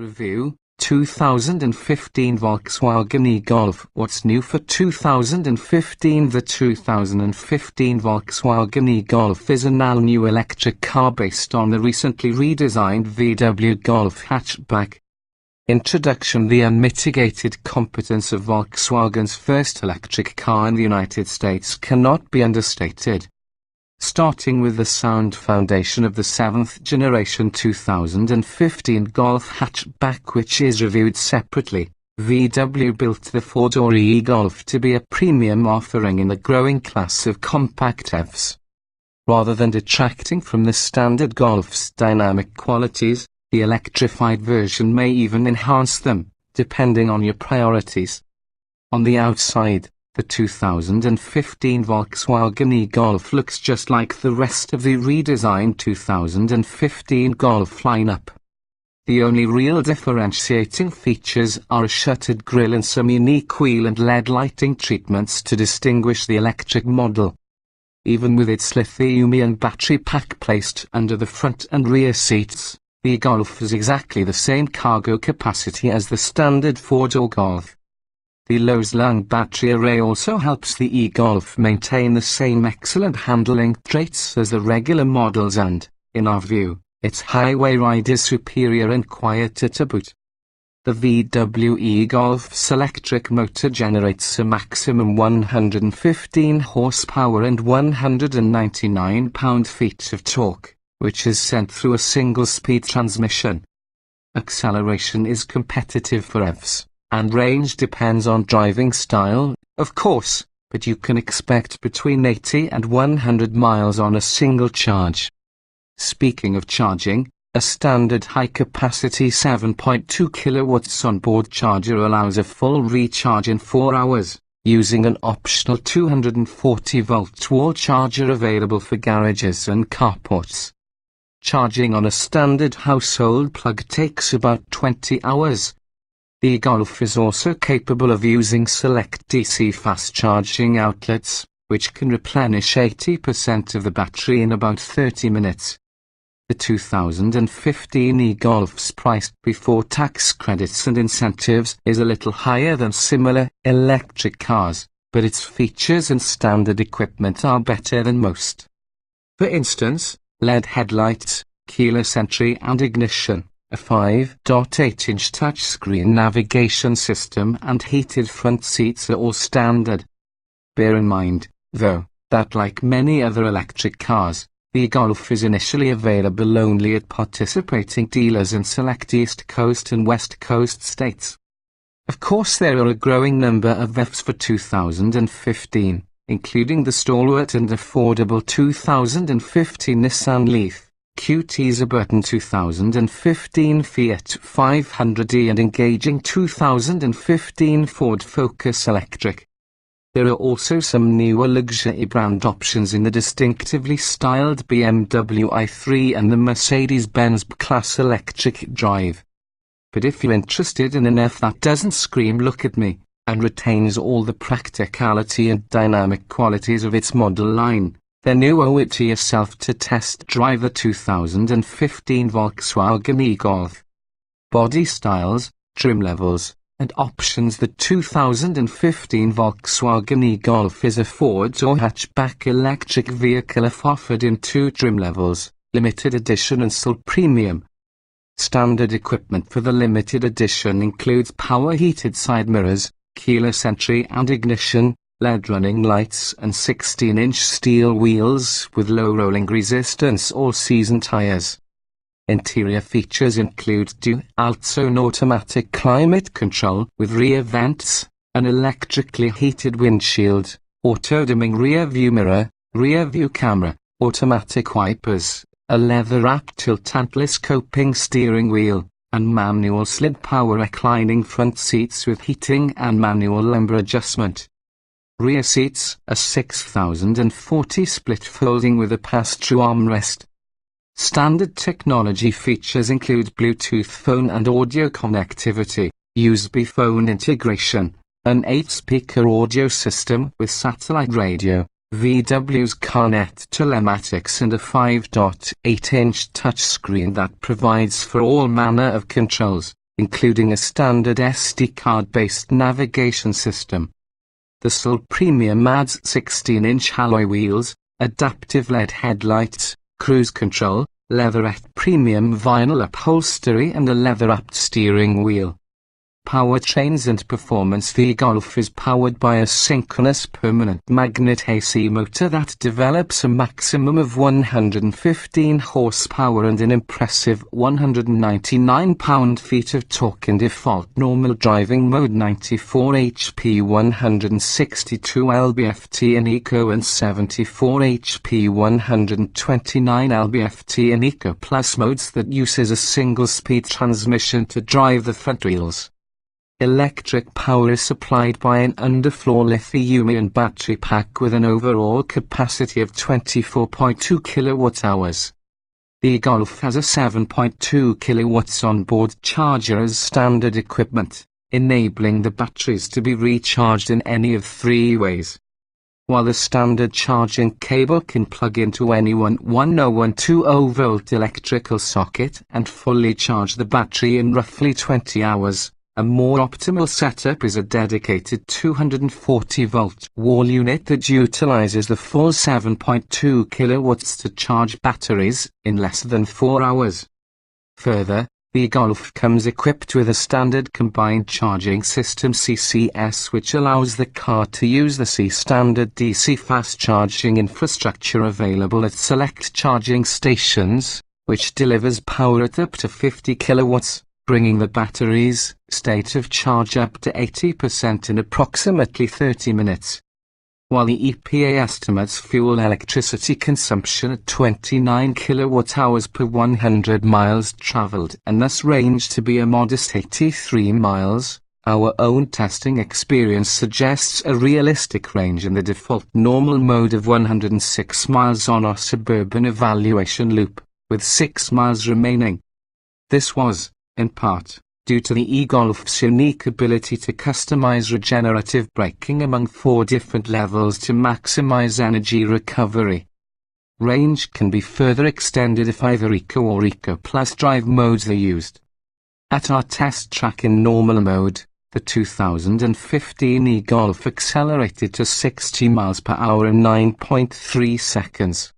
Review, 2015 Volkswagen e-Golf. What's new for 2015? The 2015 Volkswagen e-Golf is an all-new electric car based on the recently redesigned VW Golf hatchback. Introduction. The unmitigated competence of Volkswagen's first electric car in the United States cannot be understated. Starting with the sound foundation of the 7th generation 2015 Golf hatchback, which is reviewed separately, VW built the four-door e-Golf to be a premium offering in the growing class of compact EVs. Rather than detracting from the standard Golf's dynamic qualities, the electrified version may even enhance them, depending on your priorities. On the outside, the 2015 Volkswagen e-Golf looks just like the rest of the redesigned 2015 Golf lineup. The only real differentiating features are a shuttered grille and some unique wheel and LED lighting treatments to distinguish the electric model. Even with its lithium-ion battery pack placed under the front and rear seats, the e-Golf has exactly the same cargo capacity as the standard four-door Golf. The low-slung battery array also helps the e-Golf maintain the same excellent handling traits as the regular models and, in our view, its highway ride is superior and quieter to boot. The VW e-Golf's electric motor generates a maximum 115 horsepower and 199 pound-feet of torque, which is sent through a single-speed transmission. Acceleration is competitive for EVs, and range depends on driving style, of course, but you can expect between 80 and 100 miles on a single charge. Speaking of charging, a standard high-capacity 7.2 kilowatts onboard charger allows a full recharge in 4 hours, using an optional 240-volt wall charger available for garages and carports. Charging on a standard household plug takes about 20 hours. The e-Golf is also capable of using select DC fast charging outlets, which can replenish 80% of the battery in about 30 minutes. The 2015 e-Golf's price before tax credits and incentives is a little higher than similar electric cars, but its features and standard equipment are better than most. For instance, LED headlights, keyless entry and ignition, a 5.8-inch touchscreen navigation system and heated front seats are all standard. Bear in mind, though, that like many other electric cars, the e-Golf is initially available only at participating dealers in select East Coast and West Coast states. Of course, there are a growing number of EVs for 2015, including the stalwart and affordable 2015 Nissan Leaf, QT Suburban 2015 Fiat 500e and engaging 2015 Ford Focus Electric. There are also some newer luxury brand options in the distinctively styled BMW i3 and the Mercedes-Benz B-Class electric drive. But if you're interested in an EV that doesn't scream "look at me," and retains all the practicality and dynamic qualities of its model line, then you owe it to yourself to test drive the 2015 Volkswagen e-Golf. Body styles, trim levels, and options. The 2015 Volkswagen e-Golf is a four-door hatchback electric vehicle offered in 2 trim levels, limited edition and still premium. Standard equipment for the limited edition includes power heated side mirrors, keyless entry and ignition, LED running lights and 16-inch steel wheels with low rolling resistance all-season tires. Interior features include dual-zone automatic climate control with rear vents, an electrically heated windshield, auto-dimming rear-view mirror, rear-view camera, automatic wipers, a leather-wrapped tilt-and-telescoping steering wheel, and manual slid power reclining front seats with heating and manual lumbar adjustment. Rear seats, a 6040 split folding with a pass-through armrest. Standard technology features include Bluetooth phone and audio connectivity, USB phone integration, an 8-speaker audio system with satellite radio, VW's CarNet telematics and a 5.8-inch touchscreen that provides for all manner of controls, including a standard SD card-based navigation system. The Soul Premium adds 16-inch alloy wheels, adaptive LED headlights, cruise control, leatherette premium vinyl upholstery and a leather-wrapped steering wheel. Powertrains and performance. The e-Golf is powered by a synchronous permanent magnet AC motor that develops a maximum of 115 horsepower and an impressive 199 pound-feet of torque in default normal driving mode, 94 HP 162 lb-ft in Eco and 74 HP 129 lb-ft in Eco Plus modes that uses a single-speed transmission to drive the front wheels. Electric power is supplied by an underfloor lithium-ion battery pack with an overall capacity of 24.2 kWh. The e-Golf has a 7.2 kW onboard charger as standard equipment, enabling the batteries to be recharged in any of three ways. While the standard charging cable can plug into any 110/120 volt electrical socket and fully charge the battery in roughly 20 hours, a more optimal setup is a dedicated 240-volt wall unit that utilizes the full 7.2 kW to charge batteries in less than 4 hours. Further, the e-Golf comes equipped with a standard combined charging system CCS, which allows the car to use the C-standard DC fast charging infrastructure available at select charging stations, which delivers power at up to 50 kilowatts. Bringing the battery's state of charge up to 80% in approximately 30 minutes. While the EPA estimates fuel electricity consumption at 29 kWh per 100 miles traveled and thus range to be a modest 83 miles, our own testing experience suggests a realistic range in the default normal mode of 106 miles on our suburban evaluation loop, with 6 miles remaining. This was, in part, due to the e-Golf's unique ability to customize regenerative braking among 4 different levels to maximize energy recovery. Range can be further extended if either Eco or Eco Plus drive modes are used. At our test track in normal mode, the 2015 e-Golf accelerated to 60 miles per hour in 9.3 seconds.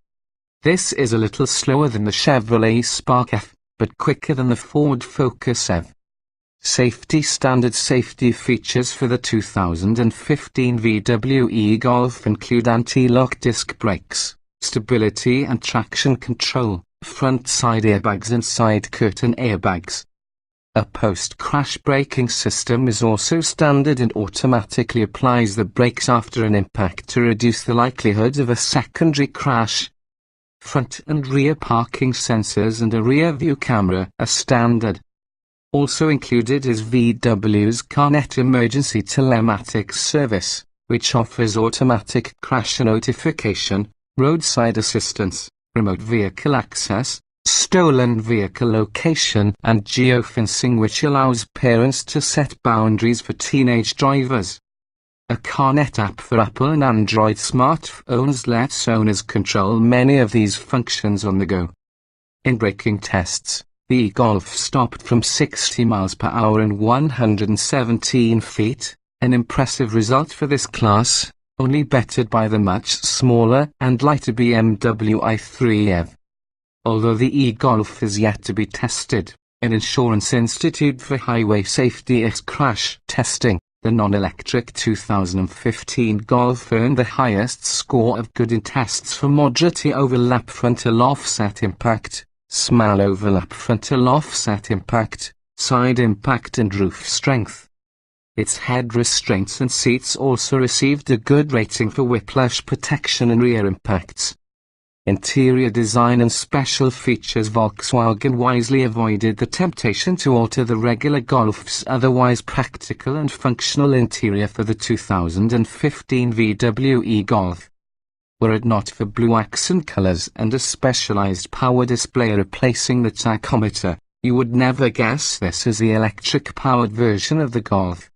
This is a little slower than the Chevrolet Spark F, but quicker than the Ford Focus EV. Standard safety features for the 2015 VW e-Golf include anti-lock disc brakes, stability and traction control, front side airbags and side curtain airbags. A post-crash braking system is also standard and automatically applies the brakes after an impact to reduce the likelihood of a secondary crash. Front and rear parking sensors and a rear view camera are standard. Also included is VW's CarNet emergency telematics service, which offers automatic crash notification, roadside assistance, remote vehicle access, stolen vehicle location and geofencing, which allows parents to set boundaries for teenage drivers. A CarNet app for Apple and Android smartphones lets owners control many of these functions on the go. In braking tests, the e-Golf stopped from 60 miles per hour in 117 feet, an impressive result for this class, only bettered by the much smaller and lighter BMW i3 EV. Although the e-Golf is yet to be tested, an Insurance Institute for Highway Safety crash testing, the non-electric 2015 Golf earned the highest score of good in tests for moderate overlap frontal offset impact, small overlap frontal offset impact, side impact and roof strength. Its head restraints and seats also received a good rating for whiplash protection and rear impacts. Interior design and special features. Volkswagen wisely avoided the temptation to alter the regular Golf's otherwise practical and functional interior for the 2015 VW e-Golf. Were it not for blue accent colors and a specialized power display replacing the tachometer, you would never guess this is the electric-powered version of the Golf.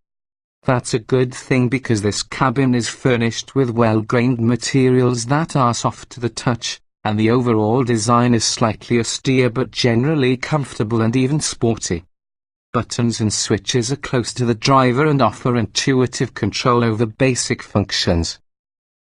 That's a good thing, because this cabin is furnished with well-grained materials that are soft to the touch, and the overall design is slightly austere but generally comfortable and even sporty. buttons and switches are close to the driver and offer intuitive control over basic functions.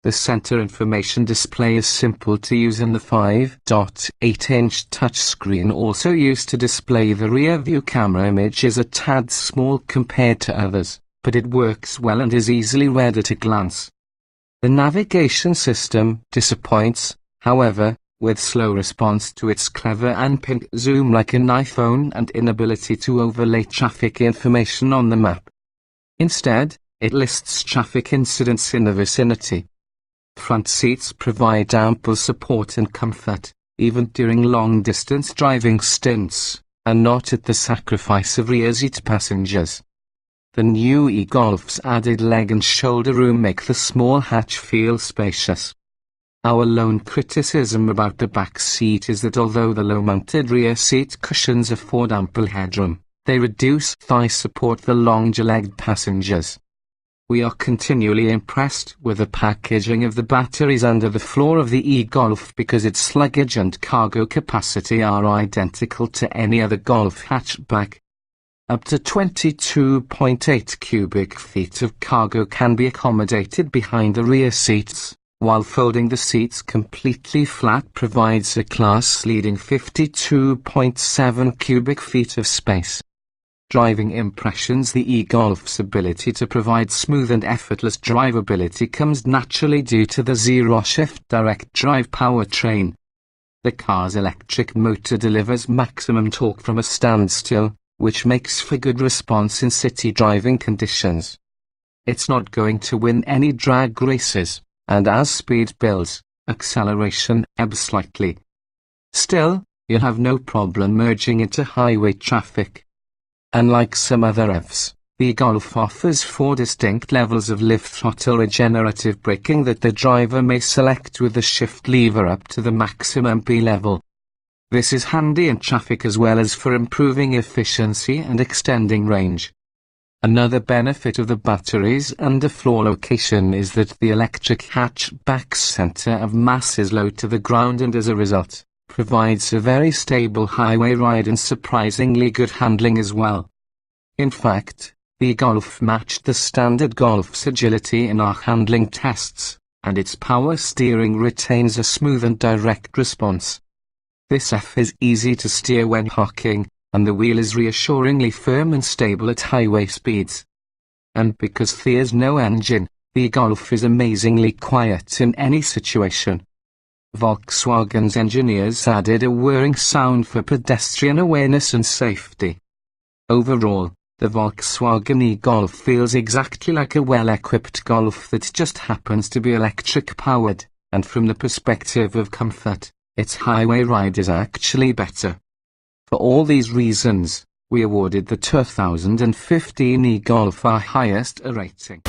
The center information display is simple to use, and the 5.8-inch touchscreen also used to display the rear view camera image is a tad small compared to others, but it works well and is easily read at a glance. The navigation system disappoints, however, with slow response to its clever and pink zoom like an iPhone and inability to overlay traffic information on the map. Instead, it lists traffic incidents in the vicinity. Front seats provide ample support and comfort, even during long-distance driving stints, and not at the sacrifice of rear seat passengers. The new e-Golf's added leg and shoulder room make the small hatch feel spacious. Our lone criticism about the back seat is that although the low-mounted rear seat cushions afford ample headroom, they reduce thigh support for longer-legged passengers. We are continually impressed with the packaging of the batteries under the floor of the e-Golf because its luggage and cargo capacity are identical to any other Golf hatchback. Up to 22.8 cubic feet of cargo can be accommodated behind the rear seats, while folding the seats completely flat provides a class-leading 52.7 cubic feet of space. Driving impressions. The e-Golf's ability to provide smooth and effortless drivability comes naturally due to the zero-shift direct drive powertrain. The car's electric motor delivers maximum torque from a standstill, which makes for good response in city driving conditions. It's not going to win any drag races, and as speed builds, acceleration ebbs slightly. Still, you'll have no problem merging into highway traffic. Unlike some other EVs, the Golf offers 4 distinct levels of lift throttle regenerative braking that the driver may select with the shift lever up to the maximum B level. This is handy in traffic as well as for improving efficiency and extending range. Another benefit of the battery's underfloor location is that the electric hatchback's center of mass is low to the ground and as a result, provides a very stable highway ride and surprisingly good handling as well. In fact, the Golf matched the standard Golf's agility in our handling tests, and its power steering retains a smooth and direct response. This F is easy to steer when parking, and the wheel is reassuringly firm and stable at highway speeds. And because there's no engine, the Golf is amazingly quiet in any situation. Volkswagen's engineers added a whirring sound for pedestrian awareness and safety. Overall, the Volkswagen e-Golf feels exactly like a well-equipped Golf that just happens to be electric-powered, and from the perspective of comfort, its highway ride is actually better. For all these reasons, we awarded the 2015 e-Golf our highest rating.